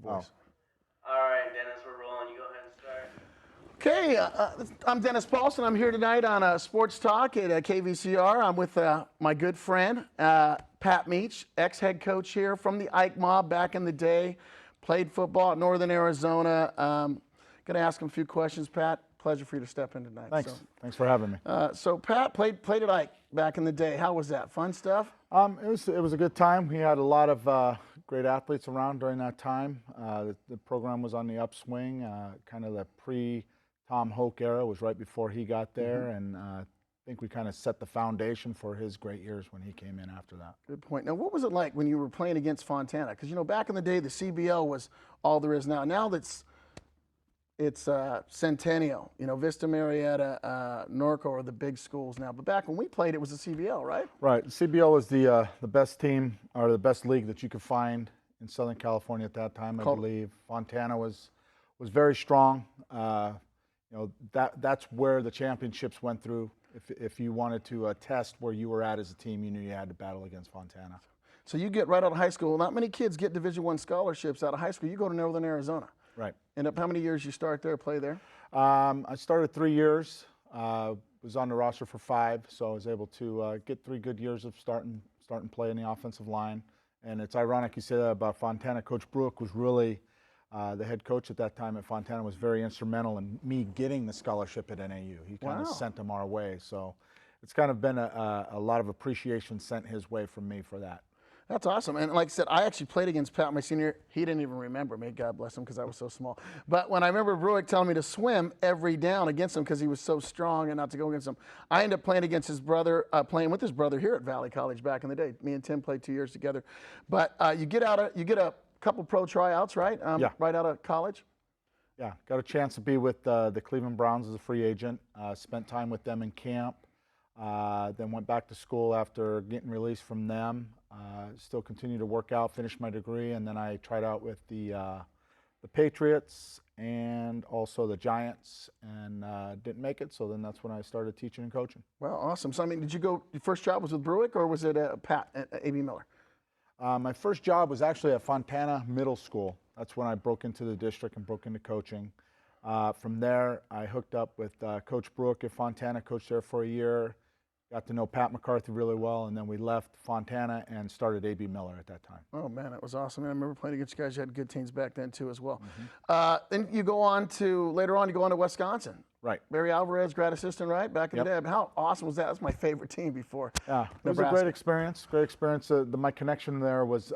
your voice. All right, Dennis, we're rolling. You go ahead and start. Okay, I'm Dennis Paulson. I'm here tonight on Sports Talk at KVCR. I'm with my good friend, Pat Meech, ex-head coach here from the Ike Mob back in the day. Played football at Northern Arizona. Going to ask him a few questions, Pat. Pleasure for you to step in tonight. Thanks. So, Thanks for having me. so Pat played at Ike back in the day. How was that? Fun stuff? It was a good time. We had a lot of great athletes around during that time. The program was on the upswing. Kind of the pre-Tom Hoke era was right before he got there, and I think we kind of set the foundation for his great years when he came in after that. Good point. Now, what was it like when you were playing against Fontana? Because, you know, back in the day, the CBL was all there is now. Now it's Centennial, you know, Vista Marietta, Norco are the big schools now. But back when we played, it was the CBL, right? Right. The CBL was the best team or the best league that you could find in Southern California at that time, I believe. Fontana was very strong. You know, that's where the championships went through. If you wanted to test where you were at as a team, you knew you had to battle against Fontana. So you get right out of high school. Not many kids get Division I scholarships out of high school. You go to Northern Arizona. Right. End up how many years you start there, play there? I started 3 years. Was on the roster for 5, so I was able to get 3 good years of starting play in the offensive line. And it's ironic you say that about Fontana. Coach Brook was really the head coach at that time at Fontana, was very instrumental in me getting the scholarship at NAU. He kind of sent them our way. So it's kind of been a lot of appreciation sent his way from me for that. That's awesome. And like I said, I actually played against Pat my senior year. He didn't even remember me, God bless him, because I was so small. But when I remember Bruick telling me to swim every down against him because he was so strong and not to go against him, I ended up playing against his brother, playing with his brother here at Valley College back in the day. Me and Tim played 2 years together. But you get a couple pro tryouts, right? Yeah. Right out of college? Yeah, got a chance to be with the Cleveland Browns as a free agent. Spent time with them in camp. Then went back to school after getting released from them. Still continued to work out, finished my degree, and then I tried out with the Patriots and also the Giants, and didn't make it. So then that's when I started teaching and coaching. Well, awesome. So I mean, did you go? Your first job was with Bruick, or was it Pat at A.B. Miller? My first job was actually at Fontana Middle School. That's when I broke into the district and broke into coaching. From there, I hooked up with Coach Brook at Fontana, coached there for a year. Got to know Pat McCarthy really well, and then we left Fontana and started A.B. Miller at that time. Oh, man, that was awesome. And I remember playing against you guys. You had good teams back then, too, as well. Then you go on to, later on, you go on to Wisconsin. Right. Barry Alvarez, grad assistant, right, back in the day. But how awesome was that? That was my favorite team before. Yeah, it was a great experience. Great experience. My connection there was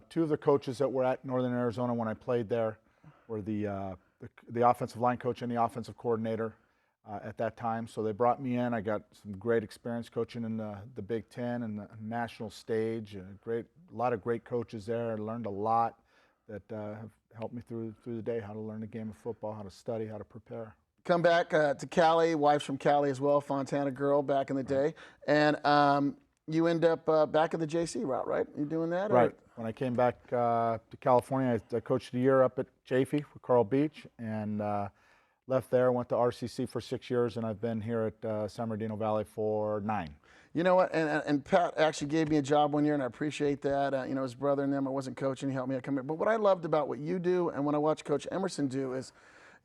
2 of the coaches that were at Northern Arizona when I played there were the offensive line coach and the offensive coordinator at that time. So they brought me in. I got some great experience coaching in the Big Ten and the national stage. A lot of great coaches there. I learned a lot that have helped me through the day, how to learn the game of football, how to study, how to prepare. Come back to Cali, wife's from Cali as well, Fontana girl back in the day. And you end up back in the JC route, right? You doing that? Right. When I came back to California, I coached a year up at Chaffee with Carl Beach, and left there, went to RCC for 6 years, and I've been here at San Bernardino Valley for 9. You know what? And Pat actually gave me a job one year, and I appreciate that. You know, his brother and them, I wasn't coaching. He helped me out come here. But what I loved about what you do and when I watch Coach Emerson do is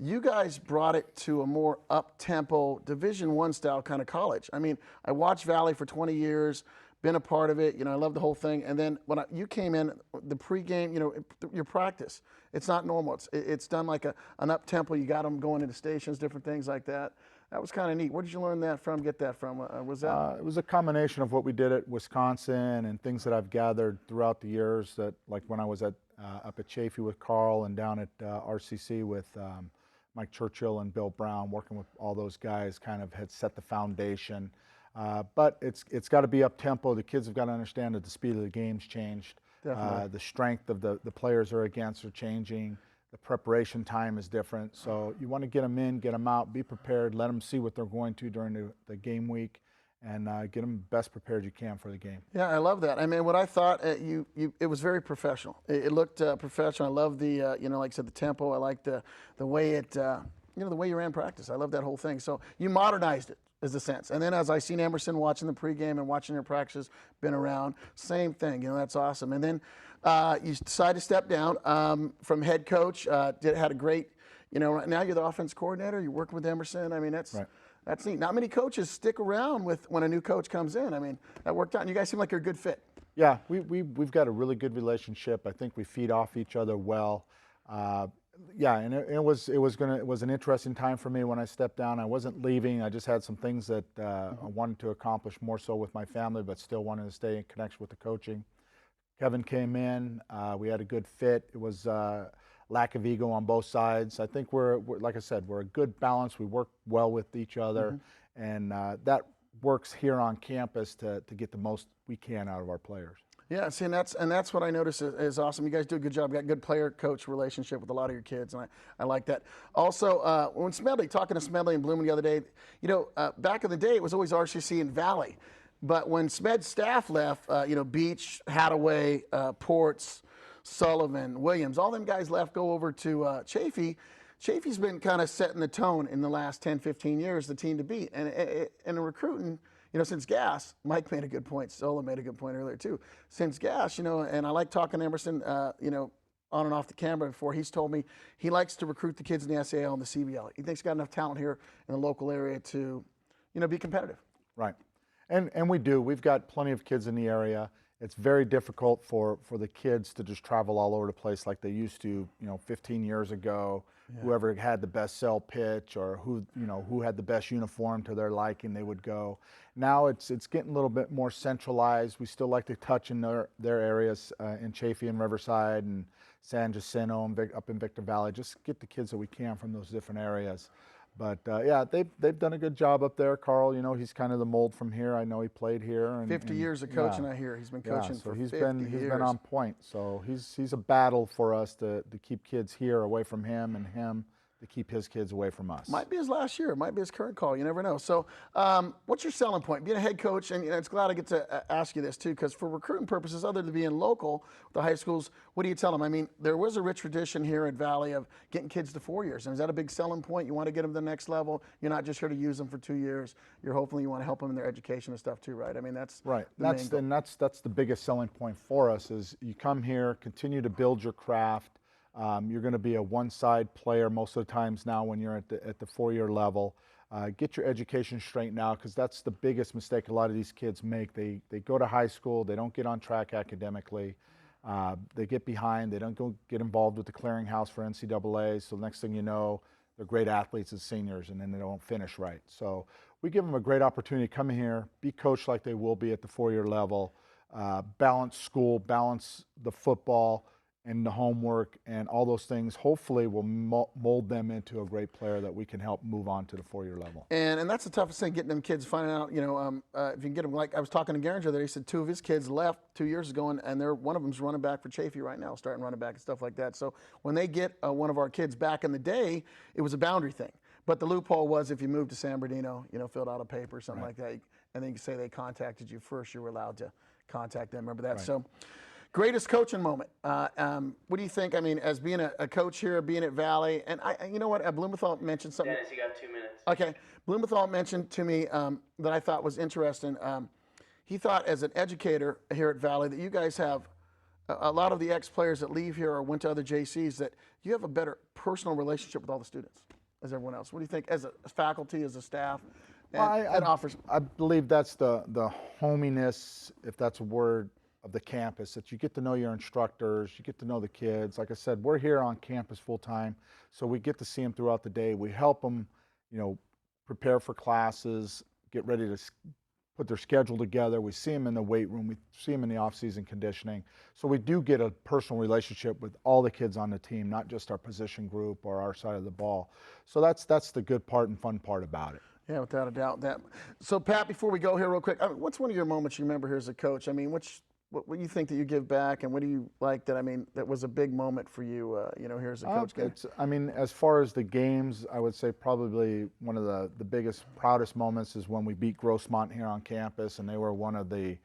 you guys brought it to a more up-tempo, Division I style kind of college. I mean, I watched Valley for 20 years, been a part of it. You know, I love the whole thing. And then when you came in, the pregame, you know, your practice, it's not normal. It's done like an up-tempo. You got them going into stations, different things like that. That was kind of neat. Where did you learn that from, get that from? Was that? It was a combination of what we did at Wisconsin and things that I've gathered throughout the years, that like when I was up at Chaffee with Carl and down at RCC with Mike Churchill and Bill Brown, working with all those guys, kind of had set the foundation. But it's got to be up tempo. The kids have got to understand that the speed of the game's changed. The strength of the players are against are changing. The preparation time is different. So you want to get them in, get them out, be prepared, let them see what they're going to during the game week, and get them best prepared you can for the game. Yeah, I love that. I mean, what I thought, it was very professional. It looked professional. I love the, you know, like I said, the tempo. I like the way it, you know, the way you ran practice. I love that whole thing. So you modernized it. is the sense. And then as I seen Emerson watching the pregame and watching your practices, been around, same thing. That's awesome. And then you decide to step down from head coach. Had a great, right now you're the offense coordinator. You're working with Emerson. I mean, that's neat. Not many coaches stick around when a new coach comes in. I mean, that worked out. And you guys seem like you're a good fit. Yeah, we've got a really good relationship. I think we feed off each other well. Yeah, and it was an interesting time for me when I stepped down. I wasn't leaving. I just had some things that I wanted to accomplish more so with my family, but still wanted to stay in connection with the coaching. Kevin came in. We had a good fit. It was lack of ego on both sides. I think we're like I said, we're a good balance. We work well with each other, and that works here on campus to get the most we can out of our players. Yeah, see, and that's what I notice is awesome. You guys do a good job. Got good player-coach relationship with a lot of your kids, and I like that. Also, when talking to Smedley and Blooming the other day, back in the day it was always RCC and Valley, but when Smed's staff left, Beach, Hadaway, Ports, Sullivan, Williams, all them guys left, go over to Chafee. Chafee's been kind of setting the tone in the last 10, 15 years, the team to beat, and in recruiting. Since Gas, Mike made a good point. Sola made a good point earlier too. Since Gas, and I like talking to Emerson, on and off the camera before. He's told me he likes to recruit the kids in the SAL and the CBL. He thinks he's got enough talent here in the local area to, be competitive. Right, and we do. We've got plenty of kids in the area. It's very difficult for the kids to just travel all over the place like they used to, 15 years ago. Yeah. Whoever had the best sell pitch or who had the best uniform to their liking, they would go. Now it's getting a little bit more centralized. We still like to touch in their areas in Chafee and Riverside and San Jacinto and up in Victor Valley. Just get the kids that we can from those different areas. But yeah, they've done a good job up there. Carl, he's kind of the mold from here. I know he played here. And 50 years of coaching, I hear. He's been coaching for 50 years. He's been on point. So he's a battle for us to keep kids here away from him and him to keep his kids away from us. Might be his last year. Might be his current call. You never know. So what's your selling point? Being a head coach, and it's glad I get to ask you this too, because for recruiting purposes, other than being local, the high schools, what do you tell them? I mean, there was a rich tradition here at Valley of getting kids to 4 years. And is that a big selling point? You want to get them to the next level. You're not just here to use them for 2 years. You want to help them in their education and stuff too, right? I mean, that's right. That's the biggest selling point for us is you come here, continue to build your craft. You're going to be a one-side player most of the times now when you're at the 4-year level. Get your education straightened out because that's the biggest mistake a lot of these kids make. They go to high school, they don't get on track academically, they get behind, they don't go get involved with the clearinghouse for NCAA, so next thing you know, they're great athletes as seniors and then they don't finish right. So we give them a great opportunity to come in here, be coached like they will be at the 4-year level, balance school, balance the football, and the homework and all those things hopefully will mold them into a great player that we can help move on to the 4-year level. And that's the toughest thing, getting them kids finding out, if you can get them, like I was talking to Garinger there, he said 2 of his kids left 2 years ago and one of them's running back for Chafee right now, starting running back and stuff like that. So when they get one of our kids back in the day, it was a boundary thing. But the loophole was if you moved to San Bernardino, filled out a paper or something like that, and then you say they contacted you first, you were allowed to contact them. Remember that? Right. So. Greatest coaching moment. What do you think? I mean, as being a coach here, being at Valley, and you know what? Blumenthal mentioned something. Dennis, you got 2 minutes. Okay. Blumenthal mentioned to me that I thought was interesting. He thought, as an educator here at Valley, that you guys have a lot of the ex-players that leave here or went to other JCs, that you have a better personal relationship with all the students as everyone else. What do you think, as a faculty, as a staff? I believe that's the hominess, if that's a word, of the campus, that you get to know your instructors, you get to know the kids. Like I said, we're here on campus full time, so we get to see them throughout the day. We help them, prepare for classes, get ready to put their schedule together. We see them in the weight room, we see them in the off-season conditioning. So we do get a personal relationship with all the kids on the team, not just our position group or our side of the ball. So that's the good part and fun part about it. Yeah, without a doubt. So Pat, before we go here real quick, what's one of your moments you remember here as a coach? I mean, what do you think that you give back, and what do you like that was a big moment for you, here as a coach? As far as the games, I would say probably one of the biggest, proudest moments is when we beat Grossmont here on campus, and they were one of the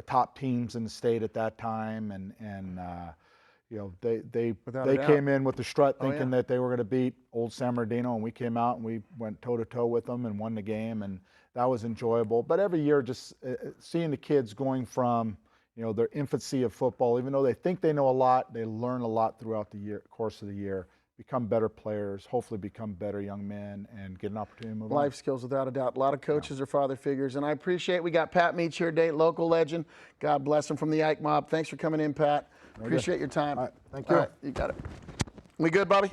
top teams in the state at that time, and they came in with the strut thinking that they were going to beat old San Bernardino, and we came out and we went toe-to-toe with them and won the game, and that was enjoyable. But every year, just seeing the kids going from, you know, their infancy of football, even though they think they know a lot, they learn a lot throughout the year, course of the year, become better players, hopefully become better young men, and get an opportunity to move on. Life skills, without a doubt. A lot of coaches are father figures, and I appreciate we got Pat Meech here today, local legend. God bless him, from the Ike Mob. Thanks for coming in, Pat. Appreciate your time. All right, thank you. All right, you got it. We good, Bobby?